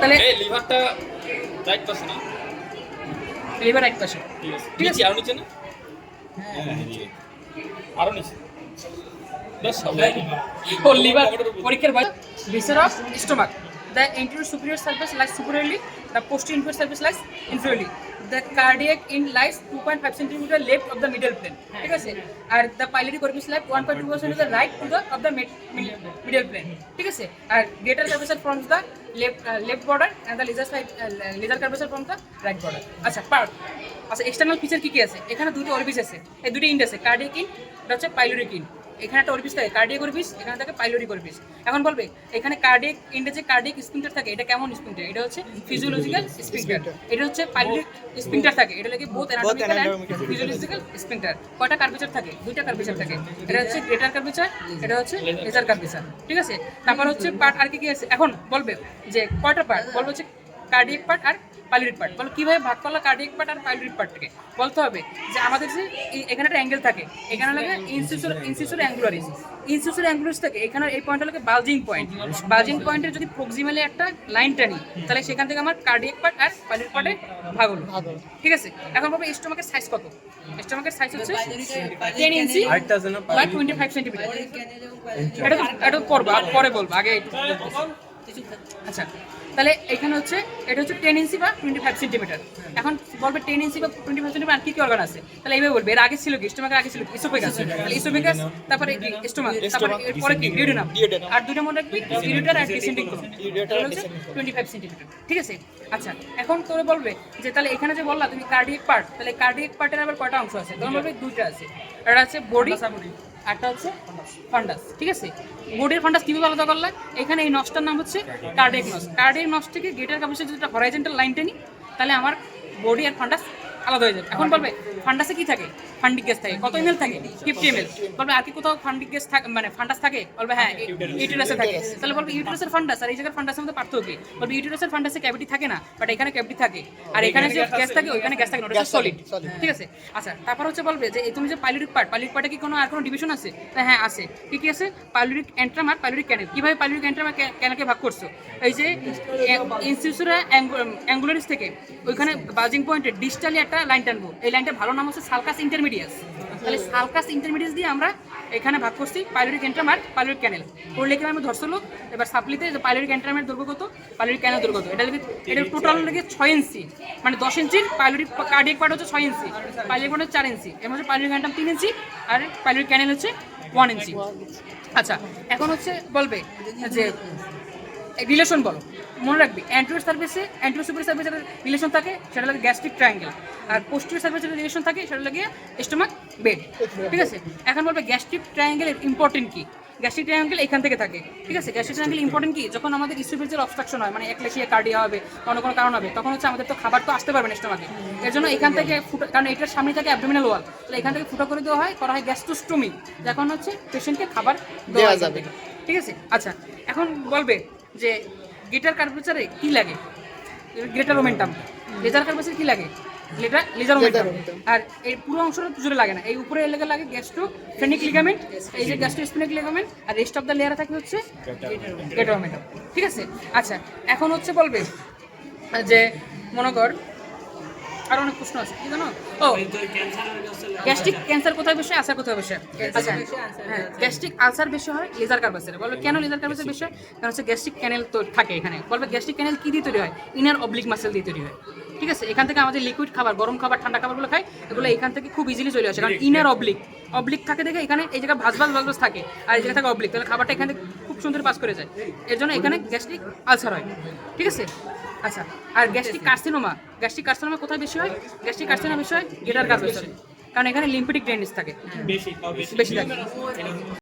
তাহলে এই লিভারটা রাইট পাশে না? লিভার রাইট পাশে, ঠিক আছে। আরো নিচে না? হ্যাঁ, আরো নিচে। বাস ও লিভার পরীক্ষার ভাই ভিসের of stomach the anterior superior surface lies superiorly, the posterior inferior surface lies inferiorly, the cardiac in lies 2.5 cm left of the middle plane, ঠিক আছে, আর the pyloric orifice lies 1.2% to the right to the of the middle plane, ঠিক আছে, আর greater curvature from the left border and the lesser curvature from the right border। আচ্ছা part, আচ্ছা external feature কি কি আছে? এখানে দুটো অরিফিস আছে, এই দুটো ইন্ড আছে, কার্ডিয়াক ইন, এটা হচ্ছে পাইলোরিক ইন। এখানে একটা অরিফিস থাকে কার্ডিয়াক অরিফিস, এখানে থাকে পাইলোরিক অরিফিস। এখন বলবে এখানে কার্ডিয়াক ইন্ডে যে কার্ডিয়াক স্পিংটার থাকে, এটা কেমন স্পিংটার? এটা হচ্ছে ফিজিওলজিক্যাল স্পিংটার। এটা হচ্ছে পাইলোরিক স্পিংটার থাকে, এটা লাগে both anatomical and physiological sphincter. কয়টা কার্ভেচার থাকে? দুইটা কার্ভেচার থাকে, এটা হচ্ছে গ্রেটার কার্ভেচার, এটা হচ্ছে লেজার কার্ভেচার, ঠিক আছে। তারপর হচ্ছে পার্ট আর কি কি আছে? এখন বলবে যে কয়টা পার্ট, বলবে হচ্ছে কার্ডিয়াক পার্ট আর পাইলোরিক পার্ট। বলো কিভাবে ভাগ করলো কার্ডিয়াক পার্ট আর পাইলোরিক পার্টটাকে? বলতে হবে যে আমাদের যে এখানে একটা অ্যাঙ্গেল থাকে, এখানে লাগে ইনসিসুর অ্যাঙ্গুলারিস, ইনসিসুর অ্যাঙ্গুলারিস থাকে, এখানে এই পয়েন্টটা লাগে বালজিং পয়েন্ট। বালজিং পয়েন্টের যদি প্রক্সিমালি একটা লাইন টানি, তাহলে সেখান থেকে আমার কার্ডিয়াক পার্ট আর পাইলোরিক পার্টে ভাগ হলো, ঠিক আছে। এখন বলবো স্টোমাকের সাইজ কত? স্টোমাকের সাইজ হচ্ছে 10 ইঞ্চি বাই 25 সেন্টিমিটার। এটা পরে বলবো, আগে আচ্ছা। তাহলে এখানে হচ্ছে এটা হচ্ছে 10 ইঞ্চি বা 25 সেন্টিমিটার। এখন বলবে 10 ইঞ্চি বা 25 সেন্টিমিটার আর কি কি অর্গান আছে? তাহলে এইভাবে বলবে এর আগে ছিল কি? স্টোমাকের আগে ছিল কি? ইসোফেগাস। তাহলে ইসোফেগাস, তারপরে স্টোমাক, তারপরে এরপরে কি? ডিউডেনাম। আর দুটো মনে রাখবি, ইউরেটার আর ডিসেন্ডিং কোলন। এটা হচ্ছে 25 সেন্টিমিটার, ঠিক আছে। আচ্ছা এখন তোরে বলবে যে তাহলে এখানে যে বললা তুমি কার্ডিয়াক পার্ট, তাহলে কার্ডিয়াক পার্টের আবার কয়টা অংশ আছে? তখন বলবে দুইটা আছে, একটা আছে বডি, একটা হচ্ছে ফান্ডাস, ঠিক আছে। বডির ফান্ডাস কিভাবে আলাদা করলে? এখানে এই নসটার নাম হচ্ছে কার্ডিয়াক নস। কার্ডিয়াক নস থেকে গেটার কাপের যদি একটা হরাইজন্টাল লাইন টেনি, তাহলে আমার বডি আর ফান্ডাস আলাদা হয়ে যাবে। এখন বলবে ফান্ডাসে কি থাকে? ফান্ডিক গ্যাস থাকে। কত এমএল থাকে? 50 ml। বলবে আর কি কোথাও ফান্ডিক গ্যাস থাকে, মানে ফান্ডাস থাকে? বলবে হ্যাঁ ইউটেরাসে থাকে। তাহলে বলবে ইউটেরাসের ফান্ডাস আর এই জায়গার ফান্ডাসের মধ্যে পার্থক্য কি? বলবে ইউটেরাসের ফান্ডাসে ক্যাভিটি থাকে না, বাট এখানে ক্যাভিটি থাকে, আর এখানে যে গ্যাস থাকে ওইখানে গ্যাস থাকে না, ওটা সলিড, ঠিক আছে। আচ্ছা তারপর হচ্ছে বলবে যে তুমি যে পাইলোরিক পার্ট, পাইলোরিক পার্টে কি কোনো আর কোনো ডিভিশন আছে? হ্যাঁ আছে। কি কি আছে? পাইলোরিক এন্ট্রাম আর পাইলোরিক ক্যানেল। কিভাবে পাইলোরিক এন্ট্রাম আর ক্যানেলকে ভাগ করছো? এই যে ইনসিসুরা অ্যাঙ্গুলারিস থেকে ওইখানে বাজিং পয়েন্টে ডিস্টালি একটা লাইন টানবো, এই লাইনটা ভালো নাম হচ্ছে সালকাস ইন্টারমিডিয়াস। তাহলে সালকাস ইন্টারমিডিয়াস দিয়ে আমরা এখানে ভাগ করছি পাইলোরিক এন্ট্রাম আর পাইলোরিক ক্যানেল। করলে কি আমি ধরছিল এবার সাপ্লিতে যে পাইলোরিক এন্ট্রামের দৈর্ঘ্য কত, পাইলোরিক ক্যানেল দৈর্ঘ্য কত, এটা টোটাল লেগে 6 ইঞ্চি, মানে 10 ইঞ্চির পাইলোরিক কার্ডিয়াক পার্ট হচ্ছে 6 ইঞ্চি, পাইলোরিক পার্ট হচ্ছে 4 ইঞ্চি, এর মধ্যে পাইলোরিক এন্ট্রাম 3 ইঞ্চি আর পাইলোরিক ক্যানেল হচ্ছে 1 ইঞ্চি। আচ্ছা এখন হচ্ছে বলবে যে রিলেশন বলো, মনে রাখবি অ্যান্টেরিয়র সার্ভিসে অ্যান্টেরিয়র সুপিরিয়র সার্ভিসের রিলেশন থাকে, সেটা লাগে গ্যাস্ট্রিক ট্রায়াঙ্গেল, আর পোস্টেরিয়র সার্ভিসের রিলেশন থাকে, সেটা লাগে স্টোমাক বেড, ঠিক আছে। এখন বলবে গ্যাস্ট্রিক ট্রায়াঙ্গেলের ইম্পর্টেন্ট কি? গ্যাস্ট্রিক ট্রায়াঙ্গেল এখান থেকে থাকে, ঠিক আছে। গ্যাস্ট্রিক ট্রায়াঙ্গেল ইম্পর্টেন্ট কি? যখন আমাদের ইসোফেজিয়াল অবস্ট্রাকশন হয়, মানে একলেশিয়া কার্ডিয়া হবে, অন্য কোনো কারণ হবে, তখন হচ্ছে আমাদের তো খাবার তো আসতে পারবে না স্টোমাকে, এর জন্য এখান থেকে ফুটো, কারণ এটার সামনে থাকে অ্যাবডোমিনাল ওয়াল, তাহলে এখান থেকে ফুটো করে দেওয়া হয়, করা হয় গ্যাস্ট্রোস্টোমি, যখন হচ্ছে পেশেন্টকে খাবার দেওয়া যাবে, ঠিক আছে। আচ্ছা এখন বলবে যে গেটার কার্ভেচারে কি লাগে? Greater momentum. লেজার কার্ভেচারে কি লাগে? Laser momentum. আর এই পুরো অংশটা জুড়ে লাগে না, এই উপরে এলাকা লাগে গ্যাস্ট্রোফেনিক লিগামেন্ট, এই যে গ্যাস্ট্রোস্পেনিক লিগামেন্ট, আর রেস্ট অফ দ্য লেয়ারে থাকে হচ্ছে গ্রেটার মোমেন্টাম, ঠিক আছে। আচ্ছা এখন হচ্ছে বলবে যে মনে কর আরো অনেক প্রশ্ন আছে, কি জানো? ও গ্যাস্ট্রিক ক্যান্সার কোথায় বেশি, আলসার কোথায় বেশি? আচ্ছা হ্যাঁ, গ্যাস্ট্রিক আলসার বেশি হয় লেজার কার্ভেচারে। বলবে কেন লেজার কার্ভেচার বেশি হয়? কারণ হচ্ছে গ্যাস্ট্রিক ক্যানেল তো থাকে এখানে। বলবে গ্যাস্ট্রিক ক্যানেল কি দিয়ে তৈরি হয়? ইনার অবলিক মাসেল দিয়ে তৈরি হয়, ঠিক আছে। এখান থেকে আমাদের লিকুইড খাবার, গরম খাবার, ঠান্ডা খাবারগুলো খাই, এগুলো এখান থেকে খুব ইজিলি চলে আসে, কারণ ইনার অবলিক থাকে দেখে এখানে এই জায়গায় ভাজ থাকে, আর এই জায়গায় থাকে অবলিক, তাহলে খাবারটা এখানে খুব সুন্দর পাস করে যায়, এর জন্য এখানে গ্যাস্ট্রিক আলসার হয়, ঠিক আছে। আচ্ছা আর গ্যাস্ট্রিক কার্সিনোমা কোথায় বেশি হয়? গ্যাস্ট্রিক কার্সিনোমা বেশি হয় গেটার কার্ভেচারে, কারণ এখানে লিম্ফেটিক ড্রেনেজ থাকে, বেশি থাকে।